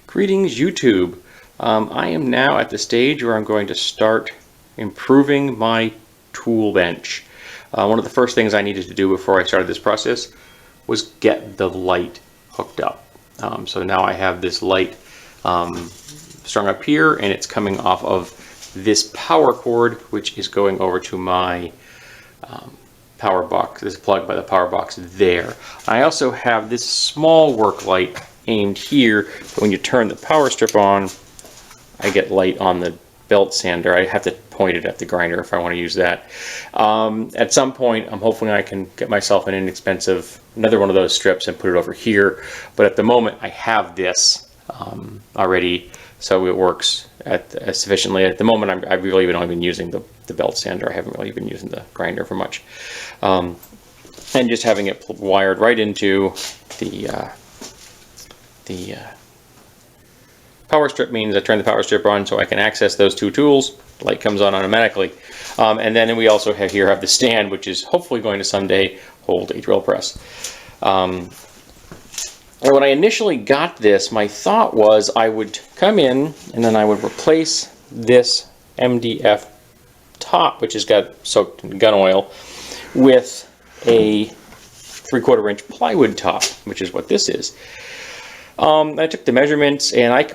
Greetings YouTube. I am now at the stage where I'm going to start improving my tool bench. One of the first things I needed to do before I started this process was get the light hooked up. So now I have this light strung up here, and it's coming off of this power cord, which is going over to my power box. This is plugged by the power box there. I also have this small work light aimed here, but when you turn the power strip on, I get light on the belt sander. I have to point it at the grinder if I want to use that. At some point, I'm hoping I can get myself an inexpensive, another one of those strips and put it over here. But at the moment, I have this already, so it works sufficiently. At the moment, I've really only been using the belt sander. I haven't really been using the grinder for much. And just having it wired right into the power strip means I turn the power strip on so I can access those two tools. The light comes on automatically. And then we also have the stand, which is hopefully going to someday hold a drill press. And when I initially got this, my thought was I would come in and then I would replace this MDF top, which has got soaked in gun oil, with a 3/4 inch plywood top, which is what this is. I took the measurements and I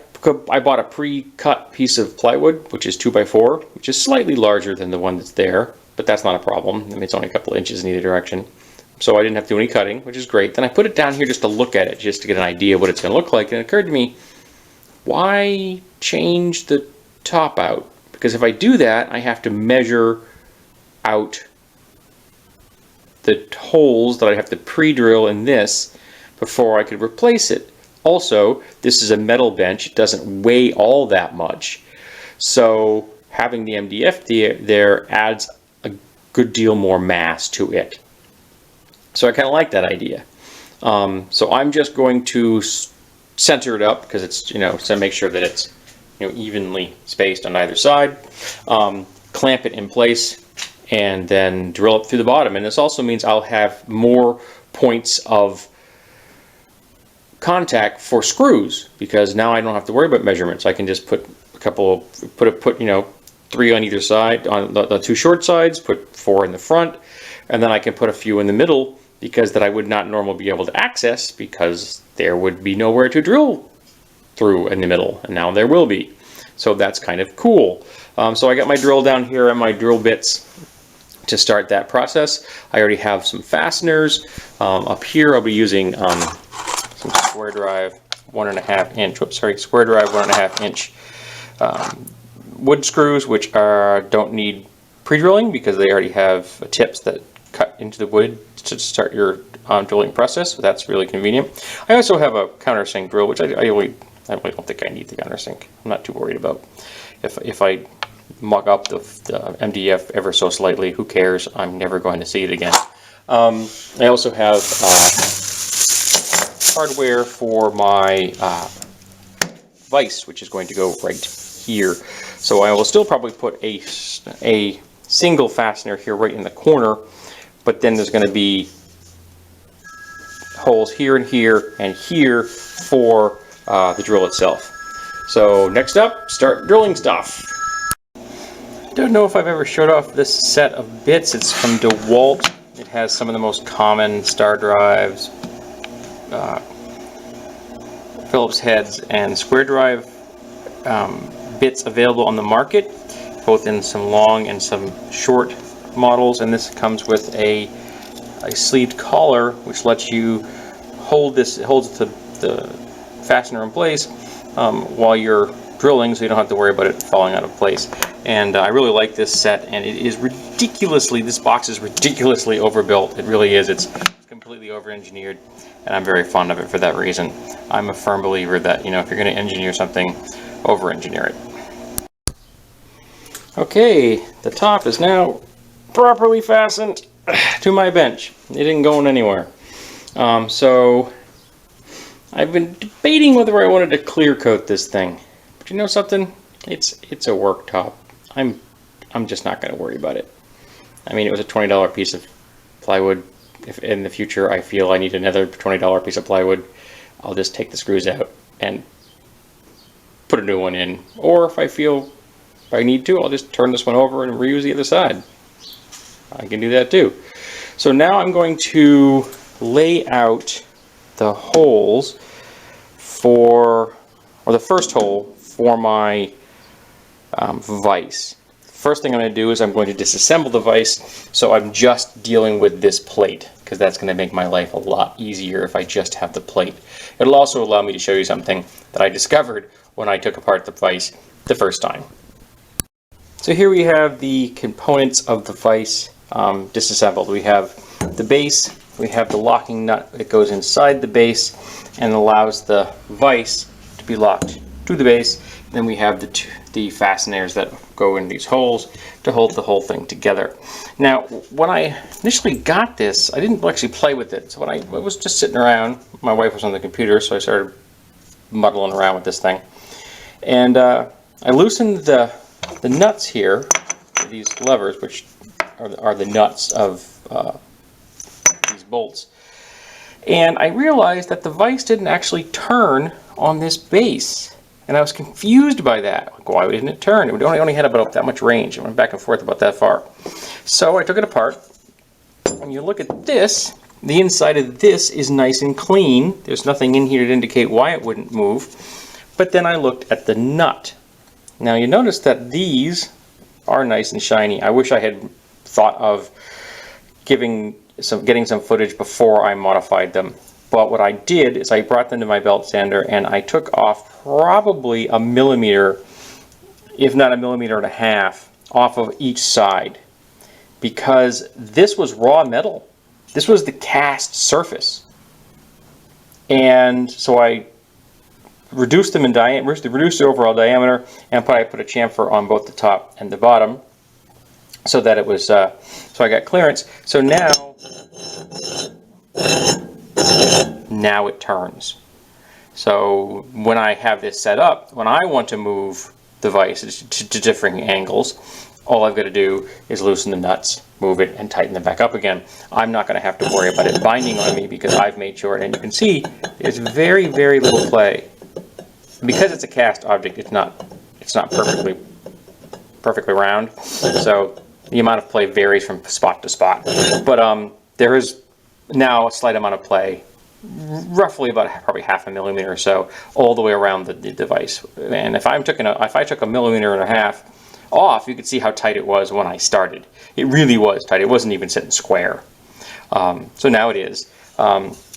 bought a pre-cut piece of plywood, which is 2x4, which is slightly larger than the one that's there, but that's not a problem. I mean, it's only a couple inches in either direction. So I didn't have to do any cutting, which is great. Then I put it down here just to look at it, just to get an idea of what it's going to look like. And it occurred to me, why change the top out? Because if I do that, I have to measure out the holes that I have to pre-drill in this before I could replace it. Also, this is a metal bench. It doesn't weigh all that much. So having the MDF there adds a good deal more mass to it. So I kind of like that idea. So I'm just going to center it up because it's, to make sure that it's, evenly spaced on either side. Clamp it in place and then drill up through the bottom. And this also means I'll have more points of contact for screws, because now I don't have to worry about measurements. I can just put a couple, put 3 on either side, on the 2 short sides, put 4 in the front, and then I can put a few in the middle, because that I would not normally be able to access, because there would be nowhere to drill through in the middle, and now there will be. So that's kind of cool. So I got my drill down here and my drill bits to start that process. I already have some fasteners. Up here I'll be using some square drive 1.5 inch, square drive 1.5 inch wood screws, which don't need pre-drilling because they already have tips that cut into the wood to start your drilling process, so that's really convenient. I also have a countersink drill, which I really don't think I need the countersink. I'm not too worried about if I muck up the MDF ever so slightly, who cares? I'm never going to see it again. I also have hardware for my vise, which is going to go right here. So I will still probably put a single fastener here right in the corner, but then there's going to be holes here and here for the drill itself. So next up, start drilling stuff. I don't know if I've ever showed off this set of bits. It's from DeWalt. It has some of the most common star drives, Phillips heads, and square drive bits available on the market, both in some long and some short models. And this comes with a sleeved collar, which lets you hold this. It holds the fastener in place while you're drilling, so you don't have to worry about it falling out of place. And I really like this set, and it is this box is ridiculously overbuilt. It really is. It's completely over-engineered, and I'm very fond of it for that reason. I'm a firm believer that, if you're going to engineer something, over-engineer it. Okay, the top is now properly fastened to my bench. It isn't going anywhere. So I've been debating whether I wanted to clear coat this thing. But you know something? It's a work top. I'm just not going to worry about it. I mean, it was a $20 piece of plywood. If in the future I feel I need another $20 piece of plywood, I'll just take the screws out and put a new one in. Or if I feel I need to, I'll just turn this one over and reuse the other side. I can do that too. So now I'm going to lay out the holes for, or the first hole for my vise. First thing I'm going to do is I'm going to disassemble the vise, so I'm just dealing with this plate, because that's going to make my life a lot easier if I just have the plate. It'll also allow me to show you something that I discovered when I took apart the vise the first time. So here we have the components of the vise disassembled. We have the base, we have the locking nut that goes inside the base and allows the vise to be locked to the base. Then we have the fasteners that go in these holes to hold the whole thing together. Now, when I initially got this, I didn't actually play with it. So when I was just sitting around, my wife was on the computer, so I started muddling around with this thing. And I loosened the nuts here, these levers, which are the nuts of these bolts. And I realized that the vise didn't actually turn on this base. And I was confused by that. Like, why didn't it turn? It only had about that much range. It went back and forth about that far. So I took it apart. When you look at this, the inside of this is nice and clean. There's nothing in here to indicate why it wouldn't move. But then I looked at the nut. Now you notice that these are nice and shiny. I wish I had thought of getting some footage before I modified them. But what I did is I brought them to my belt sander and I took off probably a millimeter, if not a millimeter and a half, off of each side. Because this was raw metal. This was the cast surface. And so I reduced them in diameter, reduced the overall diameter, and I put a chamfer on both the top and the bottom so that it was, so I got clearance. So now it turns. So when I have this set up, when I want to move the vise to differing angles, all I've got to do is loosen the nuts, move it, and tighten them back up again. I'm not going to have to worry about it binding on me because I've made sure, and you can see there's very, very little play. Because it's a cast object, it's not perfectly round, so the amount of play varies from spot to spot. But there is now a slight amount of play, roughly about probably half a millimeter or so, all the way around the device. And if I took a millimeter and a half off, you could see how tight it was when I started. It really was tight. It wasn't even sitting square. So now it is.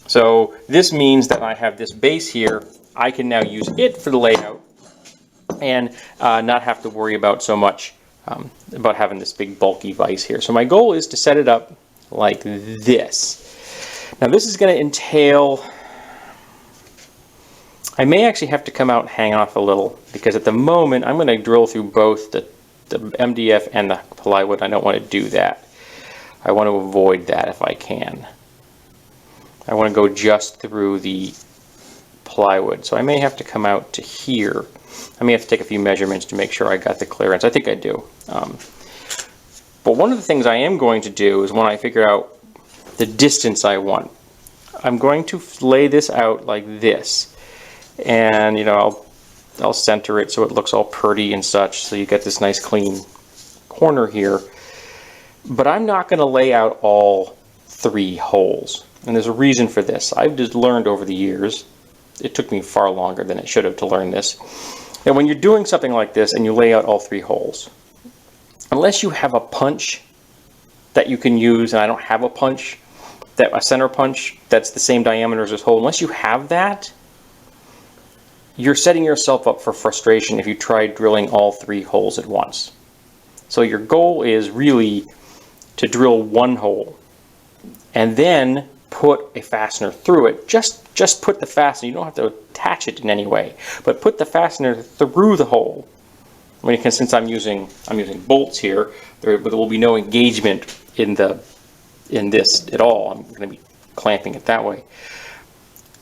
So this means that I have this base here. I can now use it for the layout and not have to worry about so much about having this big bulky vise here. So my goal is to set it up like this. Now this is going to entail, I may actually have to come out and hang off a little, because at the moment I'm going to drill through both the MDF and the plywood. I don't want to do that. I want to avoid that if I can. I want to go just through the plywood. So I may have to come out to here. I may have to take a few measurements to make sure I got the clearance. I think I do. But one of the things I am going to do is when I figure out the distance I want, I'm going to lay this out like this. And, you know, I'll center it so it looks all pretty and such, so you get this nice clean corner here. But I'm not going to lay out all 3 holes. And there's a reason for this. I've just learned over the years, it took me far longer than it should have to learn this, and when you're doing something like this and you lay out all 3 holes, unless you have a punch that you can use, and I don't have a punch, a center punch that's the same diameter as this hole, unless you have that, you're setting yourself up for frustration if you try drilling all 3 holes at once. So your goal is really to drill 1 hole and then put a fastener through it. Just put the fastener. You don't have to attach it in any way, but put the fastener through the hole. I mean, since I'm using bolts here, there will be no engagement in this at all. I'm going to be clamping it that way.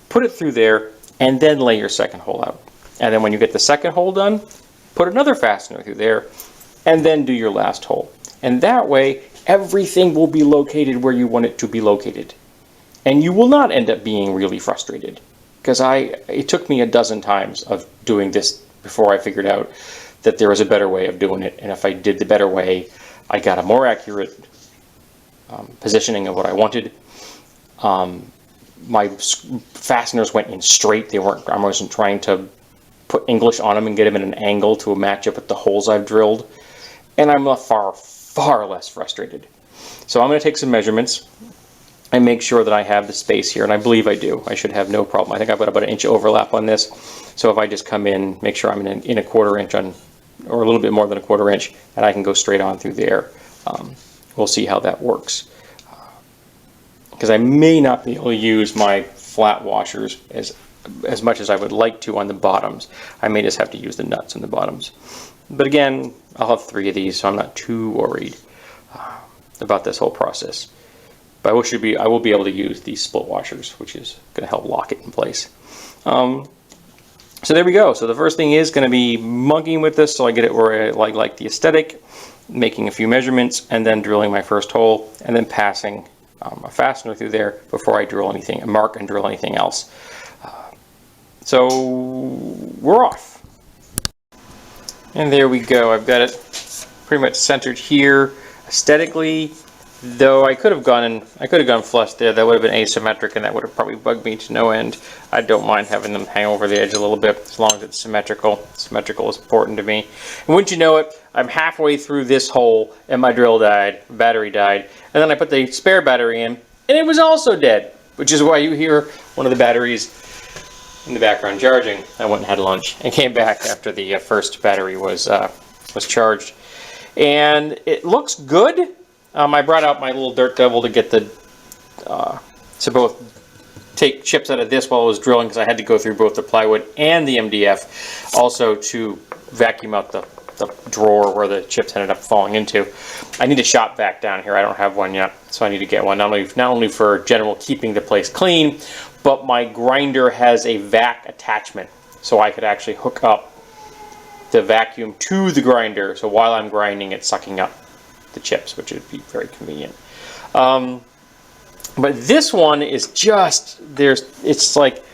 Put it through there, and then lay your second hole out. And then when you get the second hole done, put another fastener through there, and then do your last hole. And that way, everything will be located where you want it to be located. And you will not end up being really frustrated. Because it took me a dozen times of doing this before I figured out that there was a better way of doing it. And if I did the better way, I got a more accurate positioning of what I wanted. My fasteners went in straight. They weren't. I wasn't trying to put English on them and get them in an angle to match up with the holes I've drilled. And I'm far less frustrated. So I'm going to take some measurements and make sure that I have the space here, and I believe I do. I should have no problem. I think I've got about an inch overlap on this. So if I just come in, make sure I'm in a quarter inch on, or a little bit more than a quarter inch, and I can go straight on through there. We'll see how that works. Because I may not be able to use my flat washers as much as I would like to on the bottoms. I may just have to use the nuts on the bottoms. But again, I'll have 3 of these, so I'm not too worried about this whole process. But I will be able to use these split washers, which is going to help lock it in place. So there we go. So the first thing is going to be monkeying with this so I get it where I like the aesthetic, making a few measurements, and then drilling my first hole, and then passing a fastener through there before I drill anything, mark and drill anything else. So we're off. And there we go. I've got it pretty much centered here. Aesthetically, though, I could have gone flush there. That would have been asymmetric, and that would have probably bugged me to no end. I don't mind having them hang over the edge a little bit, as long as it's symmetrical. Symmetrical is important to me. And wouldn't you know it, I'm halfway through this hole, and my battery died. And then I put the spare battery in, and it was also dead, which is why you hear one of the batteries in the background charging. I went and had lunch and came back after the first battery was charged. And it looks good. I brought out my little dirt devil to get to both take chips out of this while I was drilling, because I had to go through both the plywood and the MDF, also to vacuum out the drawer where the chips ended up falling into. I need a shop vac down here. I don't have one yet, so I need to get one, not only for general keeping the place clean, but my grinder has a vac attachment, so I could actually hook up the vacuum to the grinder, so while I'm grinding, it's sucking up the chips, which would be very convenient. But this one is just, it's like,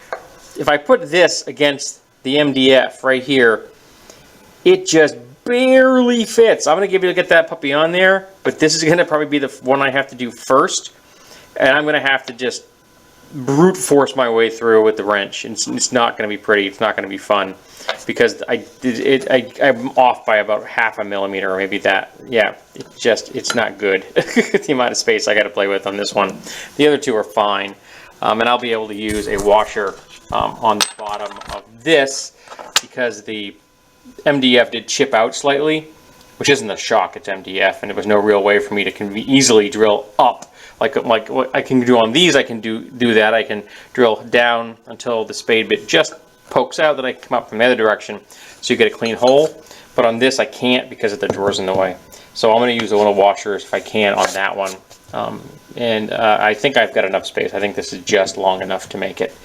if I put this against the MDF right here, it just barely fits. I'm going to get that puppy on there, but this is going to probably be the one I have to do first, and I'm going to have to just brute force my way through with the wrench. It's not going to be pretty. It's not going to be fun, because I'm off by about 0.5 millimeter, or maybe that. Yeah, it's not good. The amount of space I got to play with on this one. The other two are fine, and I'll be able to use a washer on the bottom of this, because the MDF did chip out slightly, which isn't a shock. It's MDF, and there was no real way for me to easily drill up. Like what I can do on these, I can do that. I can drill down until the spade bit just pokes out, then I can come up from the other direction, so you get a clean hole. But on this, I can't, because of the drawers in the way. So I'm going to use the little washers if I can on that one. I think I've got enough space. I think this is just long enough to make it.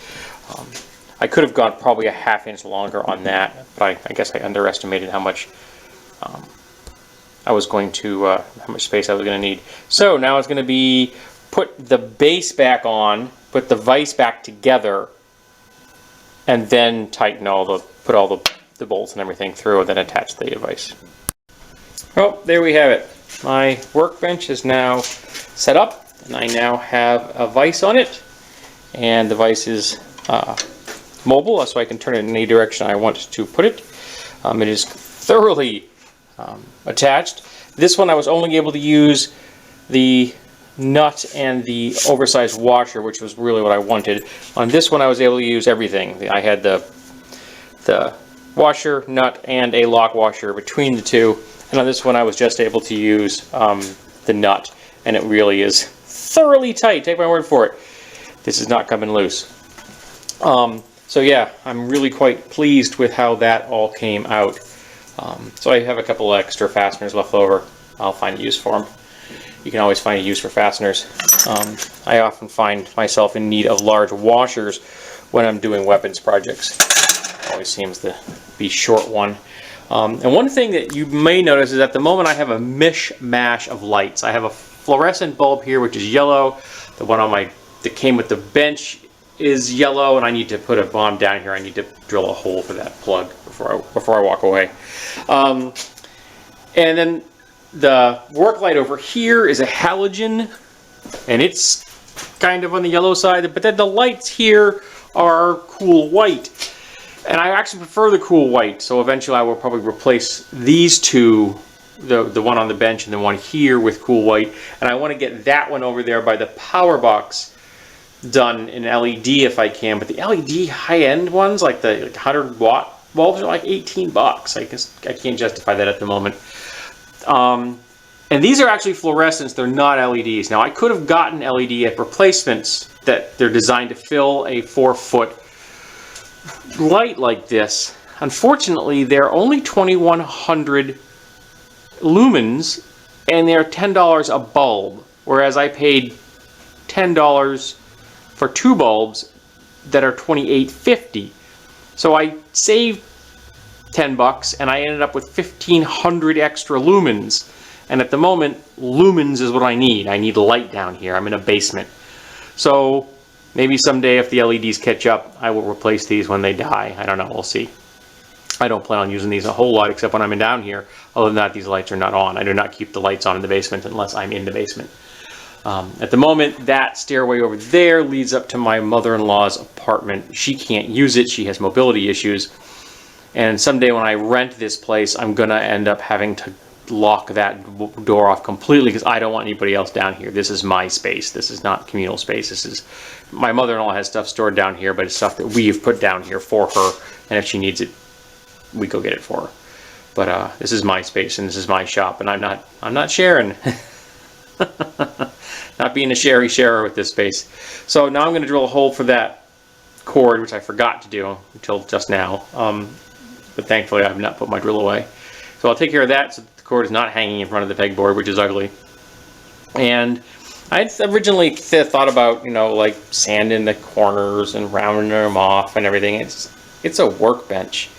I could have gone probably a 1/2 inch longer on that, but I guess I underestimated how much how much space I was going to need. So now it's going to be put the base back on, put the vise back together, and then tighten put all the bolts and everything through, and then attach the vise. Well, there we have it. My workbench is now set up, and I now have a vise on it, and the vise is mobile, so I can turn it in any direction I want to put it. It is thoroughly attached. This one I was only able to use the nut and the oversized washer, which was really what I wanted. On this one I was able to use everything. I had the washer, nut, and a lock washer between the two, and on this one I was just able to use the nut, and it really is thoroughly tight. Take my word for it. This is not coming loose. So yeah, I'm really quite pleased with how that all came out. So I have a couple extra fasteners left over. I'll find a use for them. You can always find a use for fasteners. I often find myself in need of large washers when I'm doing weapons projects. Always seems to be short one. And one thing that you may notice is at the moment I have a mishmash of lights. I have a fluorescent bulb here, which is yellow. The one on that came with the bench is yellow, and I need to put a bomb down here. I need to drill a hole for that plug before I walk away. And then the work light over here is a halogen, and it's kind of on the yellow side, but then the lights here are cool white. And I actually prefer the cool white, so eventually I will probably replace these two, the one on the bench and the one here, with cool white. And I want to get that one over there by the power box done in LED if I can. But the LED high-end ones, like the 100-watt bulbs, are like $18. I can't justify that at the moment. And these are actually fluorescents, they're not LEDs. Now I could have gotten LED at replacements that they're designed to fill a 4-foot light like this. Unfortunately, they're only 2100 lumens and they're $10 a bulb, whereas I paid $10 for 2 bulbs that are $28.50. So I saved $10 and I ended up with 1500 extra lumens. And at the moment, lumens is what I need. I need light down here. I'm in a basement. So maybe someday if the LEDs catch up, I will replace these when they die. I don't know, we'll see. I don't plan on using these a whole lot except when I'm down here. Other than that, these lights are not on. I do not keep the lights on in the basement unless I'm in the basement. At the moment, that stairway over there leads up to my mother-in-law's apartment. She can't use it. She has mobility issues. And someday when I rent this place, I'm going to end up having to lock that door off completely because I don't want anybody else down here. This is my space. This is not communal space. This is, my mother-in-law has stuff stored down here, but it's stuff that we've put down here for her, and if she needs it, we go get it for her. But this is my space and this is my shop, and I'm not sharing. Not being a sharer with this space. So now I'm going to drill a hole for that cord, which I forgot to do until just now. But thankfully I have not put my drill away. So I'll take care of that so that the cord is not hanging in front of the pegboard, which is ugly. And I originally thought about, you know, like sanding the corners and rounding them off and everything. It's a workbench,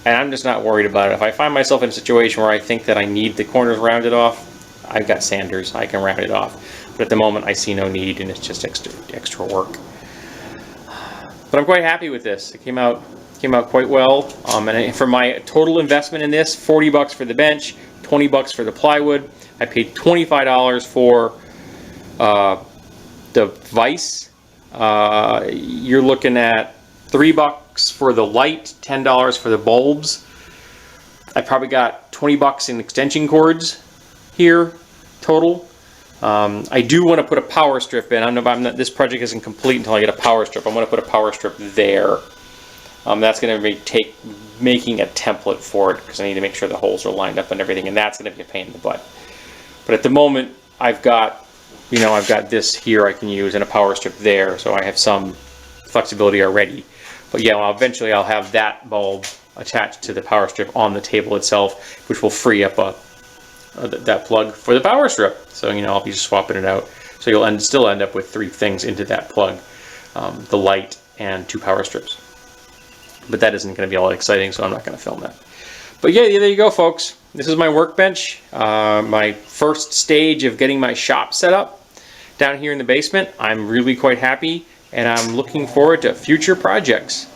and I'm just not worried about it. If I find myself in a situation where I think that I need the corners rounded off, I've got sanders. I can round it off. But at the moment, I see no need, and it's just extra work. But I'm quite happy with this. It came out quite well. And for my total investment in this, $40 for the bench, $20 for the plywood. I paid $25 for the vise. You're looking at $3 for the light, $10 for the bulbs. I probably got $20 in extension cords here total. I do want to put a power strip in. This project isn't complete until I get a power strip. I'm going to put a power strip there. That's going to take making a template for it because I need to make sure the holes are lined up and everything, and that's going to be a pain in the butt. But at the moment, I've got this here I can use and a power strip there, so I have some flexibility already. But yeah, well, eventually I'll have that bulb attached to the power strip on the table itself, which will free up that plug for the power strip. So, you know, I'll be just swapping it out. So you'll still end up with 3 things into that plug, the light and 2 power strips. But that isn't going to be all exciting, so I'm not going to film that. But yeah, there you go, folks. This is my workbench, my first stage of getting my shop set up down here in the basement. I'm really quite happy, and I'm looking forward to future projects.